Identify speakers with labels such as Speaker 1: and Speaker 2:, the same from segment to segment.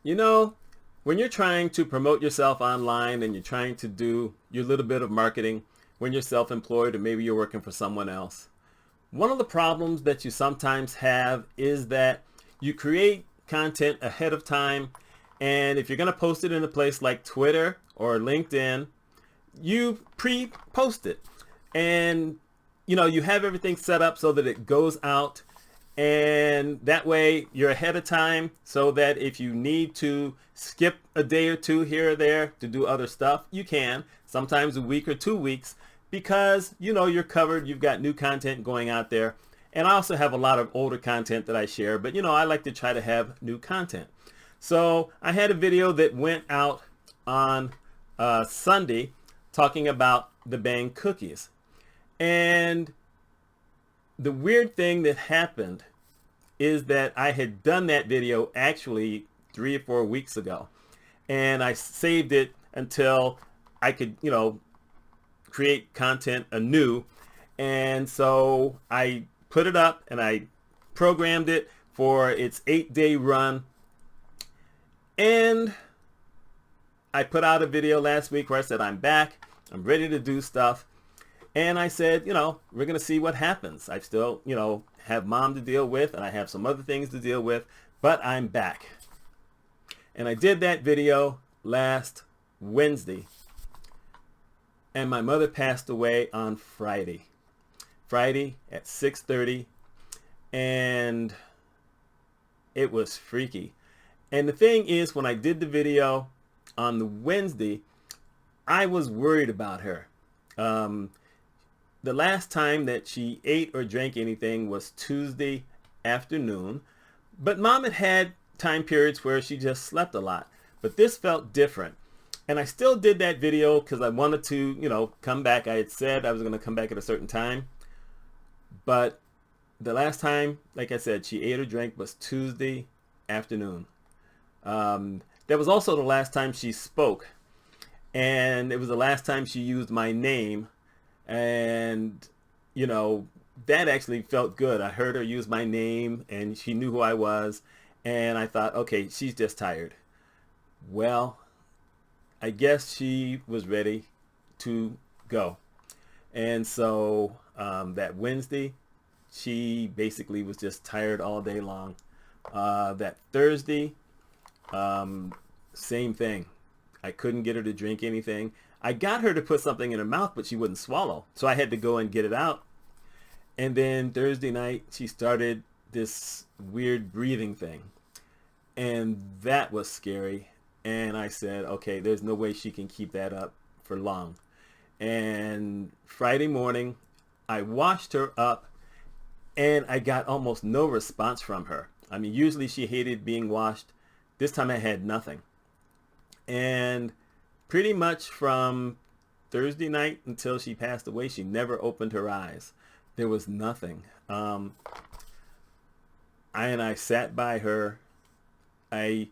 Speaker 1: You know, when you're trying to promote yourself online and you're trying to do your little bit of marketing when you're self-employed or maybe you're working for someone else, one of the problems that you sometimes have is that you create content ahead of time, and if you're going to post it in a place like Twitter or LinkedIn, you pre-post it, and you have everything set up so that it goes out, and that way you're ahead of time so that if you need to skip a day or two here or there to do other stuff, you can, sometimes a week or 2 weeks, because you're covered, you've got new content going out there. And I also have a lot of older content that I share, but I like to try to have new content. So I had a video that went out on Sunday talking about the Bang cookies. And the weird thing that happened is that I had done that video actually 3 or 4 weeks ago. And I saved it until I could, create content anew. And so I put it up and I programmed it for its 8-day run. And I put out a video last week where I said, I'm back, I'm ready to do stuff. And I said, we're going to see what happens. I still, have mom to deal with, and I have some other things to deal with, but I'm back. And I did that video last Wednesday. And my mother passed away on Friday. Friday at 6:30. And it was freaky. And the thing is, when I did the video on the Wednesday, I was worried about her. The last time that she ate or drank anything was Tuesday afternoon. But mom had had time periods where she just slept a lot. But this felt different. And I still did that video because I wanted to, come back. I had said I was going to come back at a certain time. But the last time, like I said, she ate or drank was Tuesday afternoon. That was also the last time she spoke. And it was the last time she used my name. And, that actually felt good. I heard her use my name and she knew who I was. And I thought, okay, she's just tired. Well, I guess she was ready to go. And so that Wednesday, she basically was just tired all day long. That Thursday, same thing. I couldn't get her to drink anything. I got her to put something in her mouth, but she wouldn't swallow. So I had to go and get it out. And then Thursday night, she started this weird breathing thing. And that was scary. And I said, okay, there's no way she can keep that up for long. And Friday morning, I washed her up and I got almost no response from her. I mean, usually she hated being washed. This time I had nothing. And pretty much from Thursday night until she passed away, she never opened her eyes. There was nothing. I sat by her. I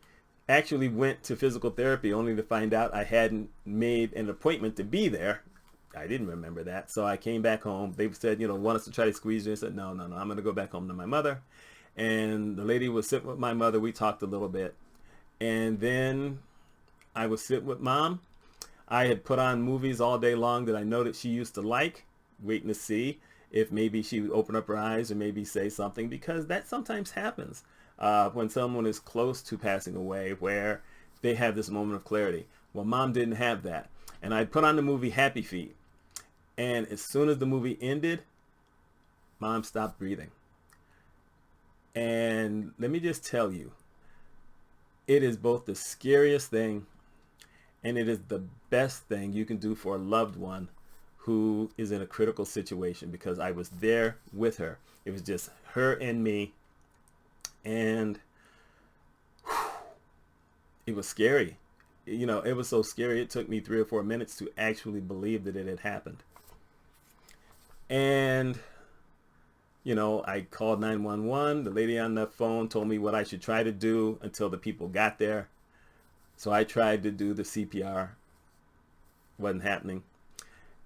Speaker 1: actually went to physical therapy only to find out I hadn't made an appointment to be there. I didn't remember that. So I came back home. They said, want us to try to squeeze you. I said, no, I'm going to go back home to my mother. And the lady was sitting with my mother. We talked a little bit. And then I was sitting with mom. I had put on movies all day long that I know that she used to like, waiting to see if maybe she would open up her eyes or maybe say something, because that sometimes happens when someone is close to passing away, where they have this moment of clarity. Well, mom didn't have that. And I put on the movie Happy Feet. And as soon as the movie ended, mom stopped breathing. And let me just tell you, it is both the scariest thing and it is the best thing you can do for a loved one who is in a critical situation, because I was there with her. It was just her and me. And it was scary. It was so scary. It took me 3 or 4 minutes to actually believe that it had happened. And, I called 911. The lady on the phone told me what I should try to do until the people got there. So I tried to do the CPR. Wasn't happening.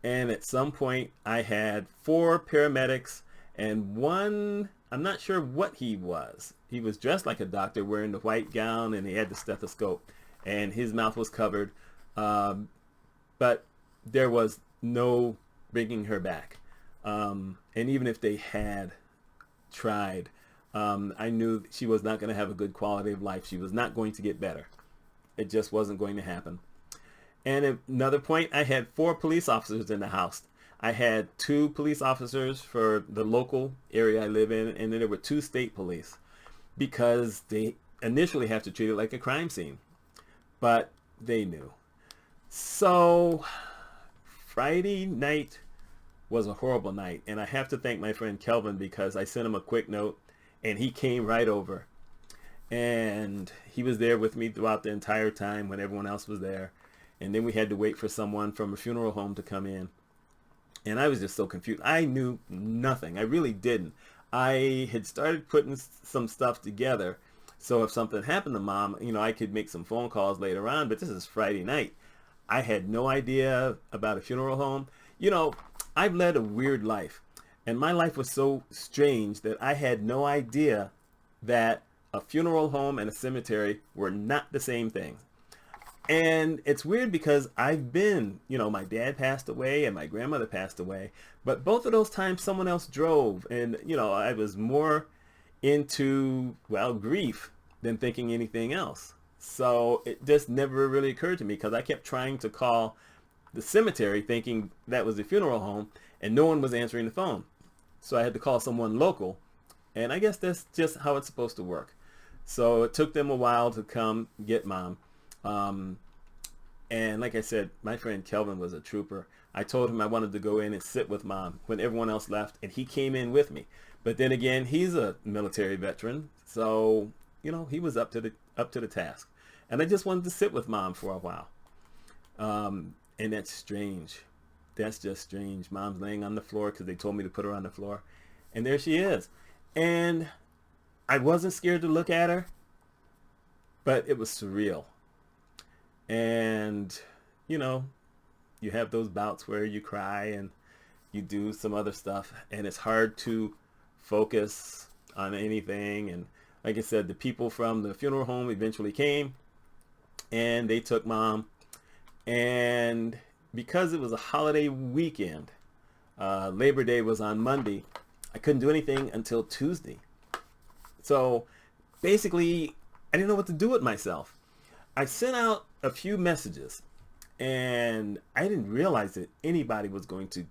Speaker 1: And at some point, I had 4 paramedics and one, I'm not sure what he was. he was dressed like a doctor, wearing the white gown, and he had the stethoscope, and his mouth was covered. But there was no bringing her back. And even if they had tried, I knew she was not going to have a good quality of life. She was not going to get better. It just wasn't going to happen. And at another point, I had 4 police officers in the house. I had 2 police officers for the local area I live in, and then there were 2 state police, because they initially have to treat it like a crime scene, but they knew. So Friday night was a horrible night, and I have to thank my friend Kelvin, because I sent him a quick note and he came right over, and he was there with me throughout the entire time when everyone else was there. And then we had to wait for someone from a funeral home to come in. And I was just so confused. I knew nothing. I really didn't. I had started putting some stuff together, so if something happened to Mom, I could make some phone calls later on. But this is Friday night. I had no idea about a funeral home. I've led a weird life, and my life was so strange that I had no idea that a funeral home and a cemetery were not the same thing. And it's weird because I've been, my dad passed away and my grandmother passed away, but both of those times someone else drove, and, I was more into, grief than thinking anything else. So it just never really occurred to me, because I kept trying to call the cemetery thinking that was the funeral home, and no one was answering the phone. So I had to call someone local, and I guess that's just how it's supposed to work. So it took them a while to come get Mom. And like I said, my friend Kelvin was a trooper. I told him I wanted to go in and sit with Mom when everyone else left, and he came in with me. But then again, he's a military veteran, so he was up to the task. And I just wanted to sit with Mom for a while. And that's strange. That's just strange. Mom's laying on the floor because they told me to put her on the floor, and there she is. And I wasn't scared to look at her, but it was surreal. And, you have those bouts where you cry and you do some other stuff, and it's hard to focus on anything. And like I said, the people from the funeral home eventually came, and they took Mom. And because it was a holiday weekend, Labor Day was on Monday, I couldn't do anything until Tuesday. So basically, I didn't know what to do with myself. I sent out a few messages, and I didn't realize that anybody was going to,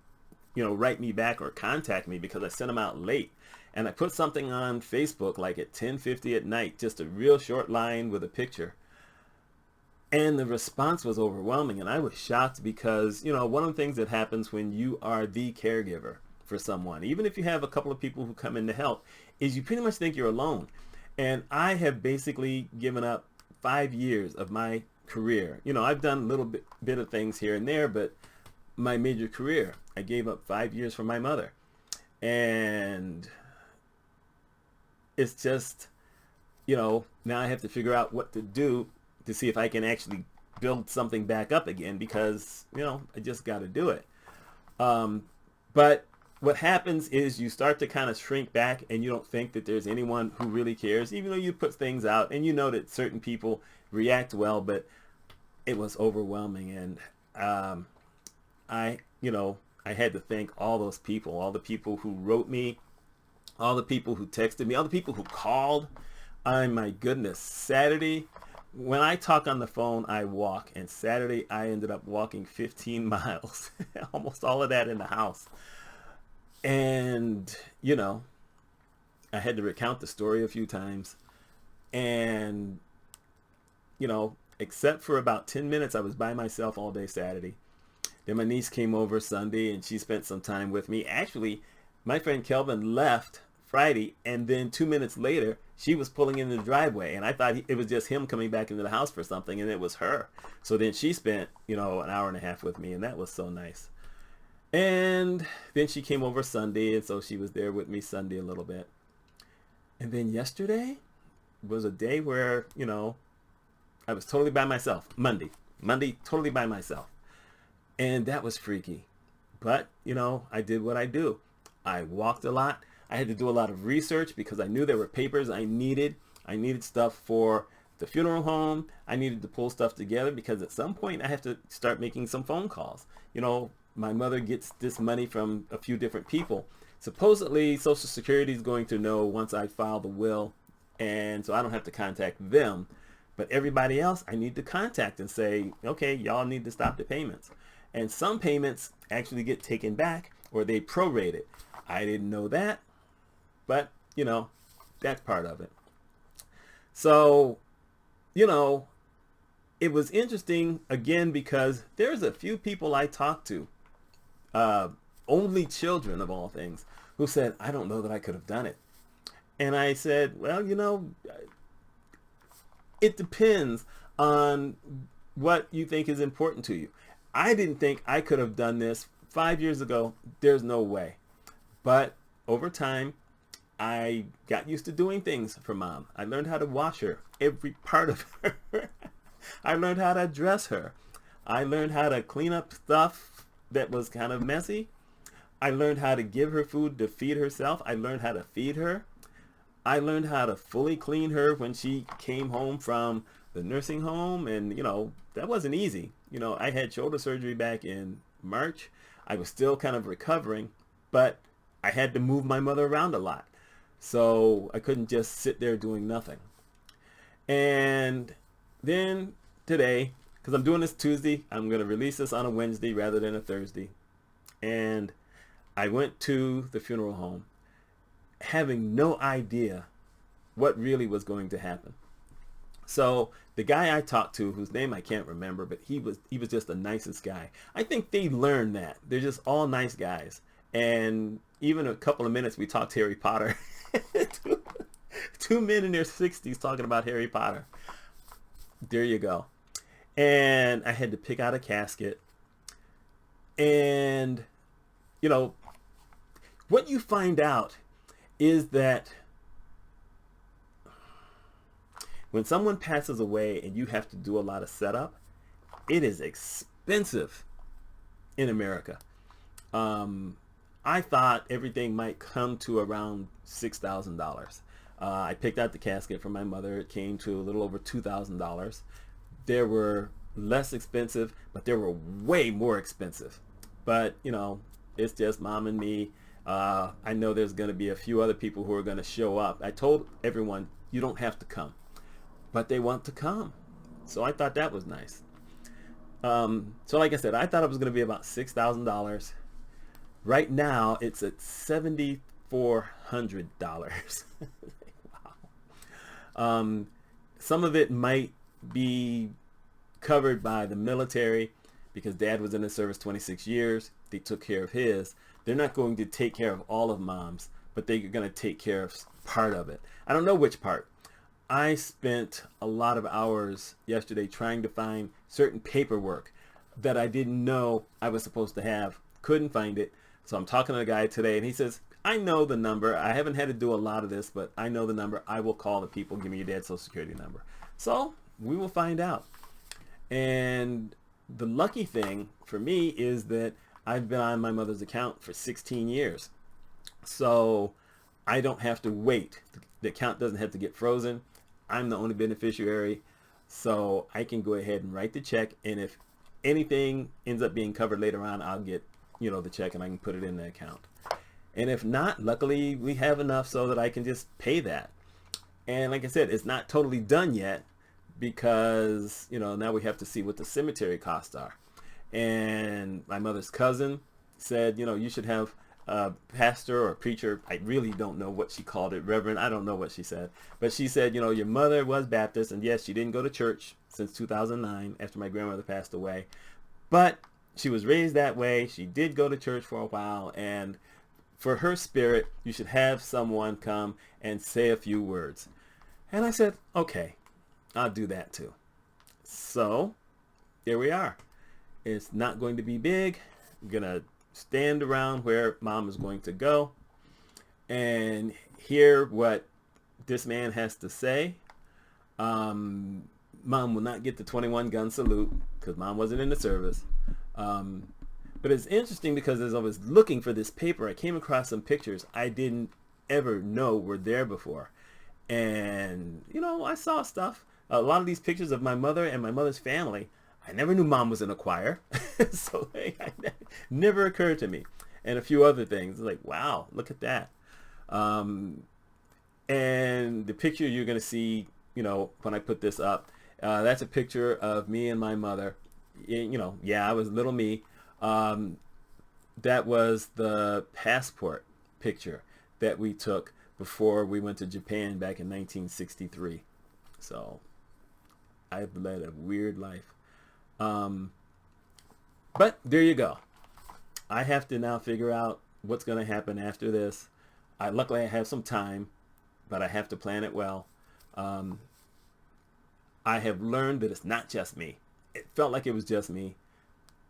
Speaker 1: write me back or contact me, because I sent them out late. And I put something on Facebook like at 10:50 at night, just a real short line with a picture. And the response was overwhelming, and I was shocked because, one of the things that happens when you are the caregiver for someone, even if you have a couple of people who come in to help, is you pretty much think you're alone. And I have basically given up 5 years of my career. I've done a little bit of things here and there, but my major career, I gave up 5 years for my mother. And it's just, now I have to figure out what to do to see if I can actually build something back up again, because, I just got to do it. But what happens is you start to kind of shrink back, and you don't think that there's anyone who really cares, even though you put things out and that certain people react well. But it was overwhelming, and I had to thank all those people, all the people who wrote me, all the people who texted me, all the people who called. My goodness, Saturday, when I talk on the phone, I walk, and Saturday I ended up walking 15 miles, almost all of that in the house. And, I had to recount the story a few times, and, except for about 10 minutes, I was by myself all day Saturday. Then my niece came over Sunday, and she spent some time with me. Actually, my friend Kelvin left Friday, and then 2 minutes later, she was pulling in the driveway, and I thought it was just him coming back into the house for something, and it was her. So then she spent, an hour and a half with me, and that was so nice. And then she came over Sunday, and so she was there with me Sunday a little bit. And then yesterday was a day where, I was totally by myself. Monday, totally by myself. And that was freaky. But, I did what I do. I walked a lot. I had to do a lot of research because I knew there were papers I needed. I needed stuff for the funeral home. I needed to pull stuff together because at some point I have to start making some phone calls. You know, my mother gets this money from a few different people. Supposedly Social Security is going to know once I file the will, and so I don't have to contact them. But everybody else I need to contact and say, okay, y'all need to stop the payments. And some payments actually get taken back or they prorate it. I didn't know that, but you know, that's part of it. So, you know, it was interesting again because there's a few people I talked to, only children of all things, who said, I don't know that I could have done it. And I said, well, you know, it depends on what you think is important to you. I didn't think I could have done this 5 years ago. There's no way. But over time, I got used to doing things for mom. I learned how to wash her, every part of her. I learned how to dress her. I learned how to clean up stuff that was kind of messy. I learned how to give her food to feed herself. I learned how to feed her. I learned how to fully clean her when she came home from the nursing home. And, you know, that wasn't easy. You know, I had shoulder surgery back in March. I was still kind of recovering, but I had to move my mother around a lot. So I couldn't just sit there doing nothing. And then today, because I'm doing this Tuesday, I'm going to release this on a Wednesday rather than a Thursday. And I went to the funeral home having no idea what really was going to happen. So the guy I talked to, whose name I can't remember, but he was just the nicest guy. I think they learned that. They're just all nice guys. And even a couple of minutes we talked Harry Potter. Two men in their 60s talking about Harry Potter. There you go. And I had to pick out a casket. And, you know, what you find out is that when someone passes away and you have to do a lot of setup, it is expensive in America. I thought everything might come to around $6,000. I picked out the casket for my mother. It came to a little over $2,000. There were less expensive, but there were way more expensive. But, you know, it's just mom and me. I know there's going to be a few other people who are going to show up. I told everyone, you don't have to come. But they want to come. So I thought that was nice. So like I said, I thought it was going to be about $6,000. Right now, it's at $7,400. Wow. Some of it might be covered by the military because Dad was in the service 26 years. They took care of his. They're not going to take care of all of Mom's, but they're going to take care of part of it. I don't know which part. I spent a lot of hours yesterday trying to find certain paperwork that I didn't know I was supposed to have. Couldn't find it. So I'm talking to the guy today and he says, I know the number. I haven't had to do a lot of this, but I know the number. I will call the people. Give me your dad's Social Security number. So we will find out. And the lucky thing for me is that I've been on my mother's account for 16 years. So I don't have to wait. The account doesn't have to get frozen. I'm the only beneficiary. So I can go ahead and write the check. And if anything ends up being covered later on, I'll get, you know, the check and I can put it in the account. And if not, luckily we have enough so that I can just pay that. And like I said, it's not totally done yet because, you know, now we have to see what the cemetery costs are. And my mother's cousin said, you know, you should have a pastor or a preacher. I really don't know what she called it, Reverend. I don't know what she said. But she said, you know, your mother was Baptist. And yes, she didn't go to church since 2009 after my grandmother passed away. But she was raised that way. She did go to church for a while. And for her spirit, you should have someone come and say a few words. And I said, okay, I'll do that too. So here we are. It's not going to be big. I'm going to stand around where Mom is going to go and hear what this man has to say. Mom will not get the 21 gun salute because Mom wasn't in the service. But it's interesting because as I was looking for this paper, I came across some pictures I didn't ever know were there before. And, you know, I saw stuff. A lot of these pictures of my mother and my mother's family, I never knew mom was in a choir. So never occurred to me. And a few other things. Like, wow, look at that. And the picture you're going to see, you know, when I put this up, that's a picture of me and my mother. You know, yeah, I was little me. That was the passport picture that we took before we went to Japan back in 1963. So I've led a weird life. But there you go. I have to now figure out what's going to happen after this. Luckily I have some time, but I have to plan it well. I have learned that it's not just me. It felt like it was just me,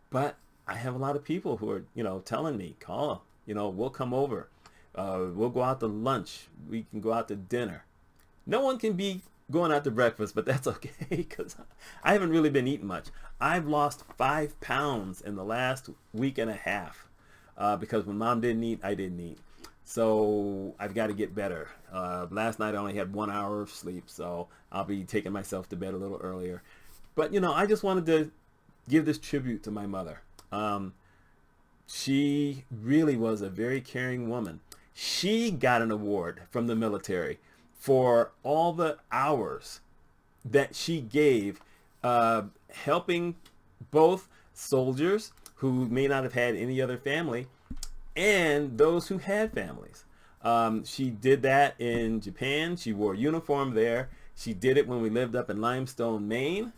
Speaker 1: but I have a lot of people who are, you know, telling me, call, you know, we'll come over. We'll go out to lunch. We can go out to dinner. No one can be going out to breakfast, but that's okay because I haven't really been eating much. I've lost 5 pounds in the last week and a half because when mom didn't eat, I didn't eat. So I've got to get better. Last night I only had 1 hour of sleep, so I'll be taking myself to bed a little earlier. But, you know, I just wanted to give this tribute to my mother. She really was a very caring woman. She got an award from the military for all the hours that she gave helping both soldiers who may not have had any other family and those who had families. She did that in Japan. She wore a uniform there. She did it when we lived up in Limestone, Maine.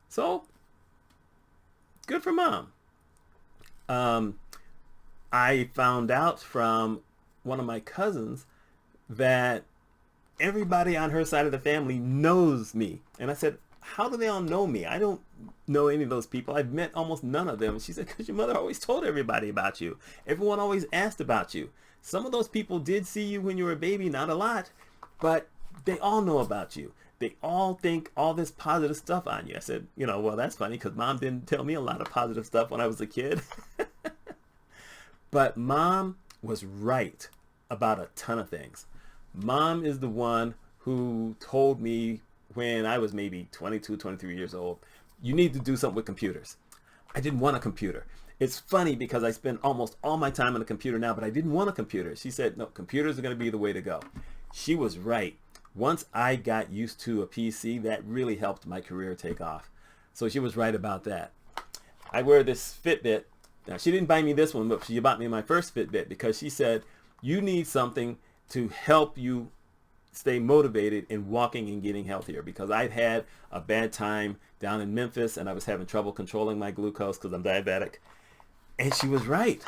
Speaker 1: So, good for mom. I found out from one of my cousins that everybody on her side of the family knows me. And I said, how do they all know me? I don't know any of those people. I've met almost none of them. She said, because your mother always told everybody about you. Everyone always asked about you. Some of those people did see you when you were a baby, not a lot, but they all know about you. They all think all this positive stuff on you. I said, you know, well, that's funny because mom didn't tell me a lot of positive stuff when I was a kid. But mom was right about a ton of things. Mom is the one who told me when I was maybe 22, 23 years old, you need to do something with computers. I didn't want a computer. It's funny because I spend almost all my time on a computer now, but I didn't want a computer. She said, no, computers are going to be the way to go. She was right. Once I got used to a PC, that really helped my career take off. So she was right about that. I wear this Fitbit. Now, she didn't buy me this one, but she bought me my first Fitbit because she said, you need something to help you stay motivated in walking and getting healthier, because I'd had a bad time down in Memphis and I was having trouble controlling my glucose because I'm diabetic. And she was right.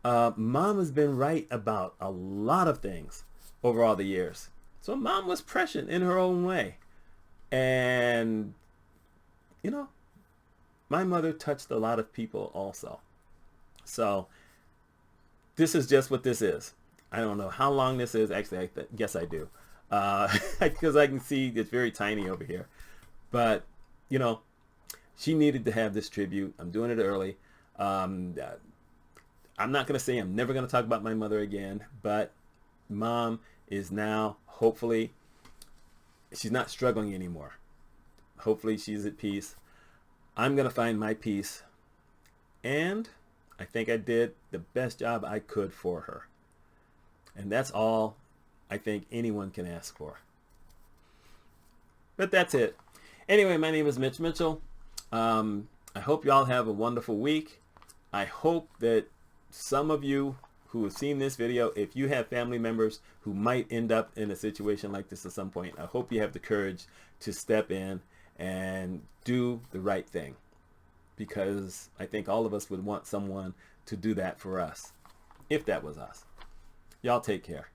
Speaker 1: Mom has been right about a lot of things over all the years. So mom was prescient in her own way. And, you know, my mother touched a lot of people also. So this is just what this is. I don't know how long this is. Actually, I guess I do. Because I can see it's very tiny over here. But, you know, she needed to have this tribute. I'm doing it early. I'm not going to say I'm never going to talk about my mother again. But mom is now, hopefully, she's not struggling anymore. Hopefully she's at peace. I'm going to find my peace. And I think I did the best job I could for her. And that's all I think anyone can ask for. But that's it. Anyway, my name is Mitch Mitchell. I hope y'all have a wonderful week. I hope that some of you who have seen this video, if you have family members who might end up in a situation like this at some point, I hope you have the courage to step in and do the right thing. Because I think all of us would want someone to do that for us, if that was us. Y'all take care.